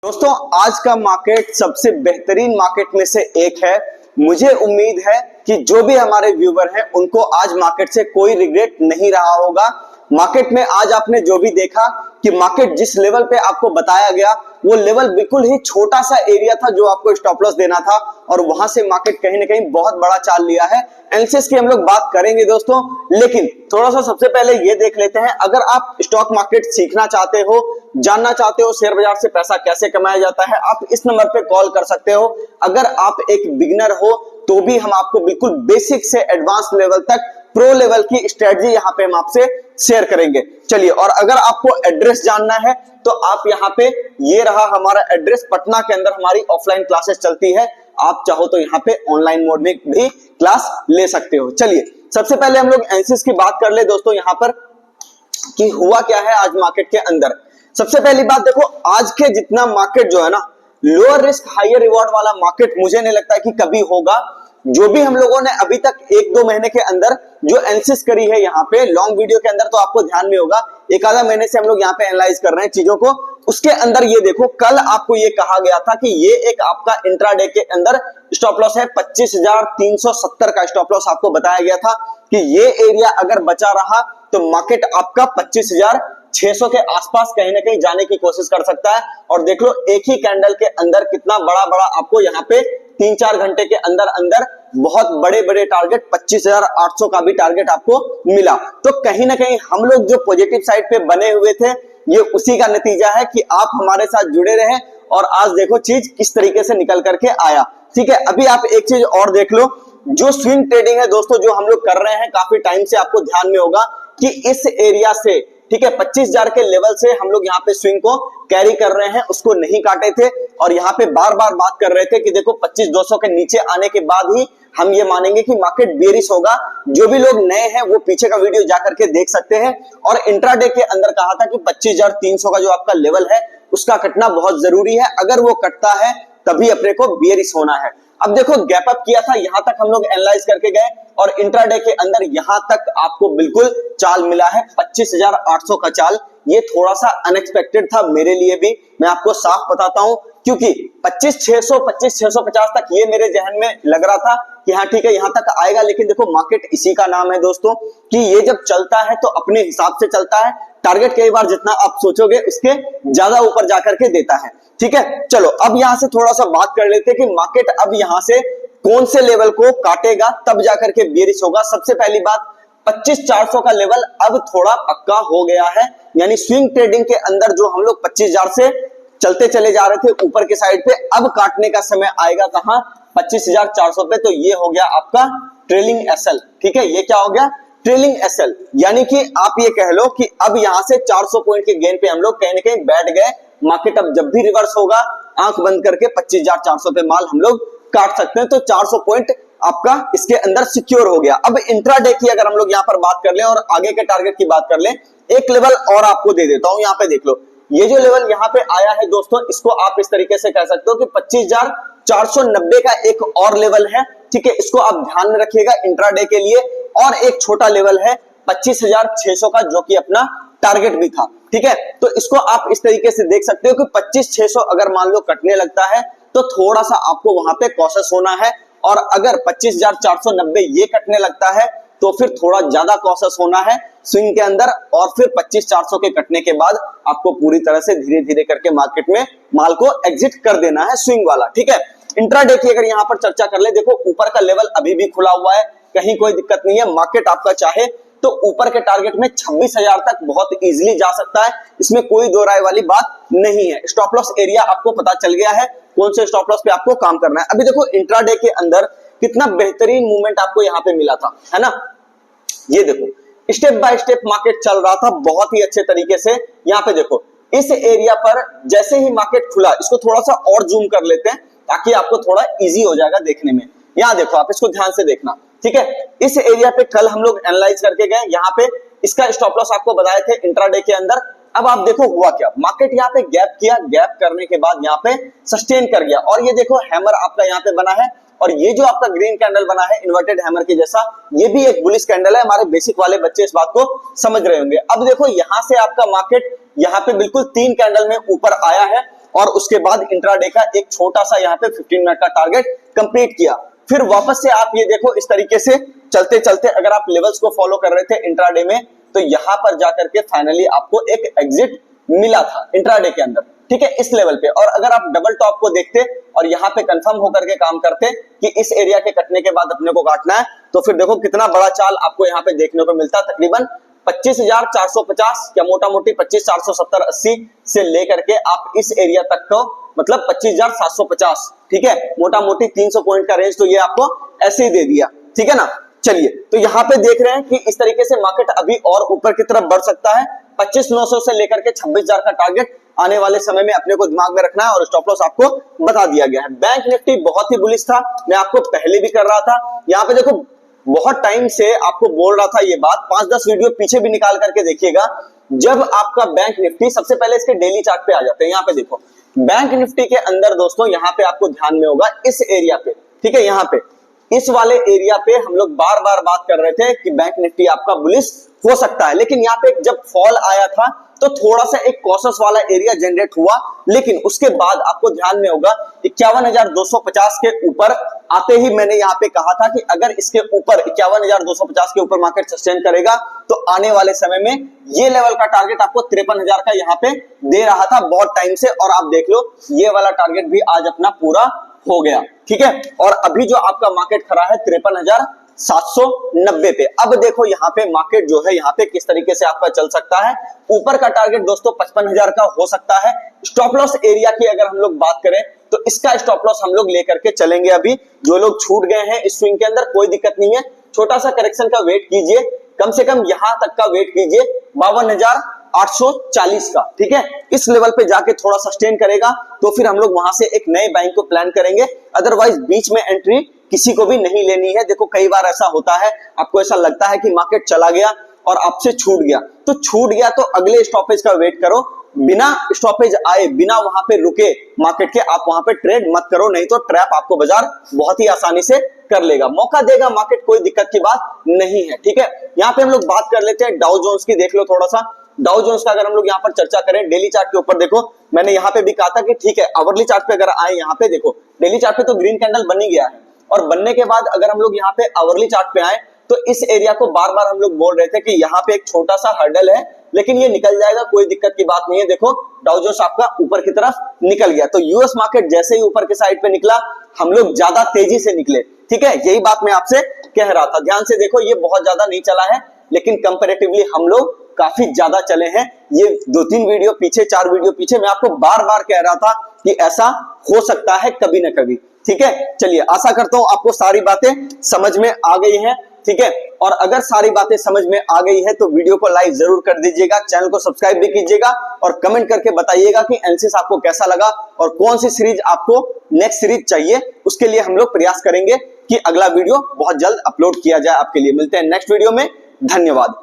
दोस्तों आज का मार्केट सबसे बेहतरीन मार्केट में से एक है। मुझे उम्मीद है कि जो भी हमारे व्यूवर हैं उनको आज मार्केट से कोई रिग्रेट नहीं रहा होगा। मार्केट में आज आपने जो भी देखा कि मार्केट जिस लेवल पे आपको बताया गया वो लेवल बिल्कुल ही छोटा सा एरिया था जो आपको स्टॉप लॉस देना था और वहां से मार्केट कहीं ना कहीं बहुत बड़ा चाल लिया है। एनालिसिस की हम लोग बात करेंगे दोस्तों, लेकिन थोड़ा सा सबसे पहले ये देख लेते हैं। अगर आप स्टॉक मार्केट सीखना चाहते हो, जानना चाहते हो शेयर बाजार से पैसा कैसे कमाया जाता है, आप इस नंबर पे कॉल कर सकते हो। अगर आप एक बिगिनर हो तो भी हम आपको बिल्कुल बेसिक से एडवांस लेवल तक प्रो लेवल की स्ट्रेटजी यहाँ पे हम आपसे शेयर करेंगे। चलिए, और अगर आपको एड्रेस जानना है तो आप यहाँ पे, ये रहा हमारा एड्रेस, पटना के अंदर हमारी ऑफलाइन क्लासेस चलती है। आप चाहो तो यहाँ पे ऑनलाइन मोड में भी क्लास ले सकते हो। चलिए सबसे पहले हम लोग एनालिसिस की बात कर ले दोस्तों यहाँ पर कि हुआ क्या है आज मार्केट के अंदर। सबसे पहली बात देखो, आज के जितना मार्केट जो है ना, लोअर रिस्क हायर रिवॉर्ड वाला मार्केट मुझे नहीं लगता है कि कभी होगा। जो भी हम लोगों ने अभी तक 1-2 महीने के अंदर जो एनालिसिस करी है यहाँ पे लॉन्ग वीडियो के अंदर, तो आपको ध्यान में होगा एक आधा महीने से हम लोग यहाँ पे एनालाइज कर रहे हैं चीजों को। उसके अंदर ये देखो, कल आपको ये कहा गया था कि ये एक आपका इंट्राडे के अंदर स्टॉप लॉस है 25,370 का स्टॉप लॉस आपको बताया गया था कि ये एरिया अगर बचा रहा तो मार्केट आपका 25,600 के आसपास कहीं ना कहीं जाने की कोशिश कर सकता है। और देख लो एक ही कैंडल के अंदर कितना बड़ा बड़ा आपको यहाँ पे 3-4 घंटे के अंदर अंदर बहुत बड़े बड़े टारगेट, 25,800 का भी टारगेट आपको मिला। तो कहीं ना कहीं हम लोग जो पॉजिटिव साइड पे बने हुए थे, ये उसी का नतीजा है कि आप हमारे साथ जुड़े रहे और आज देखो चीज किस तरीके से निकल करके आया। ठीक है, अभी आप एक चीज और देख लो, जो स्विंग ट्रेडिंग है दोस्तों जो हम लोग कर रहे हैं काफी टाइम से, आपको ध्यान में होगा कि इस एरिया से, ठीक है, 25,000 के लेवल से हम लोग यहाँ पे स्विंग को कैरी कर रहे हैं, उसको नहीं काटे थे और यहाँ पे बार बार बात कर रहे थे कि देखो 25,200 के नीचे आने के बाद ही हम ये मानेंगे कि मार्केट बेरिश होगा। जो भी लोग नए हैं वो पीछे का वीडियो जाकर के देख सकते हैं। और इंट्राडे के अंदर कहा था कि 25,300 का जो आपका लेवल है उसका कटना बहुत जरूरी है, अगर वो कटता है तभी अपने को बेरिश होना है। अब देखो गैप अप किया था, यहां तक हम लोग एनालाइज करके गए और इंट्राडे के अंदर यहां तक आपको बिल्कुल चाल मिला है 25,800 का चाल। ये थोड़ा सा अनएक्सपेक्टेड था मेरे लिए भी, मैं आपको साफ बताता हूं, क्योंकि 25,600 25,650 तक ये मेरे जहन में लग रहा था कि हाँ ठीक है यहां तक आएगा। लेकिन देखो मार्केट इसी का नाम है दोस्तों कि ये जब चलता है तो अपने हिसाब से चलता है। टारगेट कई बार जितना आप सोचोगे उसके ज्यादा ऊपर जाकर के देता है। ठीक है, चलो अब यहां से थोड़ा सा बात कर लेते हैं कि मार्केट अब यहां से कौन से लेवल को काटेगा तब जाकर के बेरिश होगा। सबसे पहली बात, 25,400 का लेवल अब थोड़ा पक्का हो गया है, यानी स्विंग ट्रेडिंग के अंदर जो हम लोग 25,000 से चलते चले जा रहे थे ऊपर के साइड पे, अब काटने का समय आएगा कहां, 25,400 पे। तो ये हो गया आपका ट्रेलिंग एसएल। ठीक है, ये क्या हो गया, ट्रेलिंग एसएल, यानी कि आप ये कह लो कि अब यहां से 400 पॉइंट के गेन पे हम लोग कहीं ना कहीं बैठ गए। मार्केट अब जब भी रिवर्स होगा आंख बंद करके 25,400 पे माल हम लोग काट सकते हैं। तो 400 पॉइंट आपका इसके अंदर सिक्योर हो गया। अब इंट्राडे की अगर हम लोग यहाँ पर बात कर लें और आगे के टारगेट की बात कर लें, एक लेवल और आपको दे देता हूं। यहाँ पे देख लो, ये जो लेवल यहाँ पे आया है दोस्तों, इसको आप इस तरीके से कह सकते हो कि 25,490 का एक और लेवल है। ठीक है, इसको आप ध्यान में रखिएगा इंट्राडे के लिए। और एक छोटा लेवल है 25,600 का, जो कि अपना टारगेट भी था। ठीक है, तो इसको आप इस तरीके से देख सकते हो कि 25,600 अगर मान लो कटने लगता है तो थोड़ा सा आपको वहां पे कॉशियस होना है, और अगर 25,490 ये कटने लगता है तो फिर थोड़ा ज्यादा कॉशियस होना है स्विंग के अंदर। और फिर 25,400 के कटने के बाद आपको पूरी तरह से धीरे धीरे करके मार्केट में माल को एग्जिट कर देना है स्विंग वाला। ठीक है, इंट्राडे की अगर यहाँ पर चर्चा कर ले, देखो ऊपर का लेवल अभी भी खुला हुआ है, कहीं कोई दिक्कत नहीं है। मार्केट आपका चाहे तो ऊपर के टारगेट में 26,000 तक बहुत इजीली जा सकता है, इसमें कोई दो राय वाली बात नहीं है। स्टॉप लॉस एरिया आपको पता चल गया है, कौन से स्टॉप लॉस पे आपको काम करना है। अभी देखो इंट्राडे के अंदर कितना बेहतरीन मूवमेंट आपको यहाँ पे मिला था, है ना। ये देखो स्टेप बाय स्टेप मार्केट चल रहा था बहुत ही अच्छे तरीके से। यहाँ पे देखो इस एरिया पर जैसे ही मार्केट खुला, इसको थोड़ा सा और जूम कर लेते हैं ताकि आपको थोड़ा इजी हो जाएगा देखने में। यहाँ देखो, आप इसको ध्यान से देखना। ठीक है, इस एरिया पे कल हम लोग एनालाइज करके गए, यहाँ पे इसका स्टॉप लॉस आपको बताए थे इंट्राडे के अंदर। अब आप देखो हुआ क्या, मार्केट यहाँ पे गैप किया, गैप करने के बाद यहाँ पे सस्टेन कर गया और ये देखो हैमर आपका यहाँ पे बना है। और ये जो आपका ग्रीन कैंडल बना है इन्वर्टेड हैमर के जैसा, ये भी एक बुलिश कैंडल है। हमारे बेसिक वाले बच्चे इस बात को समझ रहे होंगे। अब देखो यहां से आपका मार्केट यहाँ पे बिल्कुल 3 कैंडल में ऊपर आया है और उसके बाद इंट्राडे का एक छोटा सा यहाँ पे 15 मिनट का टारगेट कंप्लीट किया। फिर वापस से आप ये देखो इस तरीके से चलते चलते अगर आप लेवल्स को फॉलो कर रहे थे इंट्राडे में, तो यहां पर जाकर के फाइनली आपको एक एग्जिट मिला था इंट्राडे के अंदर, ठीक है, इस लेवल पे। और अगर आप डबल टॉप को देखते और यहाँ पे कंफर्म होकर के काम करते कि इस एरिया के कटने के बाद अपने को काटना है, तो फिर देखो कितना बड़ा चाल आपको यहाँ पे देखने को मिलता, तकरीबन 25,450 या मोटा मोटी 25,470-80 से लेकर के आप इस एरिया तक को मतलब 25,750, ठीक है, मोटा मोटी 300 पॉइंट का रेंज तो ये आपको ऐसे ही दे दिया, ठीक है ना। चलिए, तो यहाँ पे देख रहे हैं कि इस तरीके से मार्केट अभी और ऊपर की तरफ बढ़ सकता है। 25,900 से लेकर के 26,000 का टारगेट आने वाले समय में अपने को दिमाग में रखना है और स्टॉप लॉस आपको बता दिया गया है। बैंक निफ्टी बहुत ही बुलिश था, मैं आपको पहले भी कर रहा था। यहाँ पे देखो बहुत टाइम से आपको बोल रहा था ये बात, 5-10 वीडियो पीछे भी निकाल करके देखिएगा। जब आपका बैंक निफ्टी, सबसे पहले इसके डेली चार्ट पे आ जाते हैं, यहाँ पे देखो बैंक निफ्टी के अंदर दोस्तों यहाँ पे आपको ध्यान में होगा इस एरिया पे, ठीक है, यहाँ पे इस वाले एरिया पे हम लोग बार बार बात कर रहे थे कि बैंक निफ्टी आपका बुलिश हो सकता है। लेकिन यहाँ पे जब फॉल आया था तो थोड़ा सा एक कॉशस वाला एरिया जनरेट हुआ, लेकिन उसके बाद आपको ध्यान में होगा 51,250 के ऊपर आते ही मैंने यहाँ पे कहा था कि अगर इसके ऊपर 51,250 के ऊपर मार्केट सस्टेन करेगा तो आने वाले समय में ये लेवल का टारगेट आपको 53,000 का यहाँ पे दे रहा था बहुत टाइम से, और आप देख लो ये वाला टारगेट भी आज अपना पूरा हो गया, ठीक है। और अभी जो आपका मार्केट खड़ा है 53,790 पे। अब देखो यहाँ पे मार्केट जो है यहाँ पे किस तरीके से आपका चल सकता है। ऊपर का टारगेट दोस्तों 55,000 का हो सकता है। स्टॉप लॉस एरिया की अगर हम लोग बात करें तो इसका स्टॉप लॉस हम लोग लेकर के चलेंगे। अभी जो लोग छूट गए हैं इस स्विंग के अंदर कोई दिक्कत नहीं है, छोटा सा करेक्शन का वेट कीजिए, कम से कम यहां तक का वेट कीजिए 52,840 का, ठीक है। इस लेवल पे जाके थोड़ा सस्टेन करेगा तो फिर हम लोग वहां से एक नए बाइंग को प्लान करेंगे, अदरवाइज बीच में एंट्री किसी को भी नहीं लेनी है। देखो कई बार ऐसा होता है, आपको ऐसा लगता है कि मार्केट चला गया और आपसे छूट गया, तो छूट गया तो अगले स्टॉपेज का वेट करो, बिना स्टॉपेज आए बिना वहां पे रुके मार्केट के आप वहां पे ट्रेड मत करो, नहीं तो ट्रैप आपको बाजार बहुत ही आसानी से कर लेगा, मौका देगा मार्केट, कोई दिक्कत की बात नहीं है, ठीक है। यहाँ पे हम लोग बात कर लेते हैं डाउ जोन्स की, देख लो थोड़ा सा डाउ जोन्स का अगर हम लोग यहाँ पर चर्चा करें डेली चार्ट के ऊपर, देखो मैंने यहाँ पे भी कहा था कि ठीक है आवरली चार्ट पे अगर आए, यहाँ पे देखो डेली चार्ट पे तो ग्रीन कैंडल बन ही गया है, और बनने के बाद अगर हम लोग यहाँ पे आवरली चार्ट पे आए तो इस एरिया को बार बार हम लोग बोल रहे थे कि यहाँ पे एक छोटा सा हर्डल है, लेकिन ये निकल जाएगा, कोई दिक्कत की बात नहीं है। देखो डाउ जोन्स आपका ऊपर की तरफ निकल गया, तो यूएस मार्केट जैसे ही ऊपर के साइड पे निकला हम लोग ज्यादा तेजी से निकले, ठीक है, यही बात मैं आपसे कह रहा था। ध्यान से देखो ये बहुत ज्यादा नहीं चला है, लेकिन कंपैरेटिवली हम लोग काफी ज्यादा चले हैं। ये 2-3 वीडियो पीछे, 4 वीडियो पीछे मैं आपको बार बार कह रहा था कि ऐसा हो सकता है कभी ना कभी, ठीक है। चलिए आशा करता हूं आपको सारी बातें समझ में आ गई हैं, ठीक है। और अगर सारी बातें समझ में आ गई है तो वीडियो को लाइक जरूर कर दीजिएगा, चैनल को सब्सक्राइब भी कीजिएगा और कमेंट करके बताइएगा कि एनालिसिस आपको कैसा लगा और कौन सी सीरीज आपको नेक्स्ट सीरीज चाहिए। उसके लिए हम लोग प्रयास करेंगे कि अगला वीडियो बहुत जल्द अपलोड किया जाए आपके लिए। मिलते हैं नेक्स्ट वीडियो में, धन्यवाद।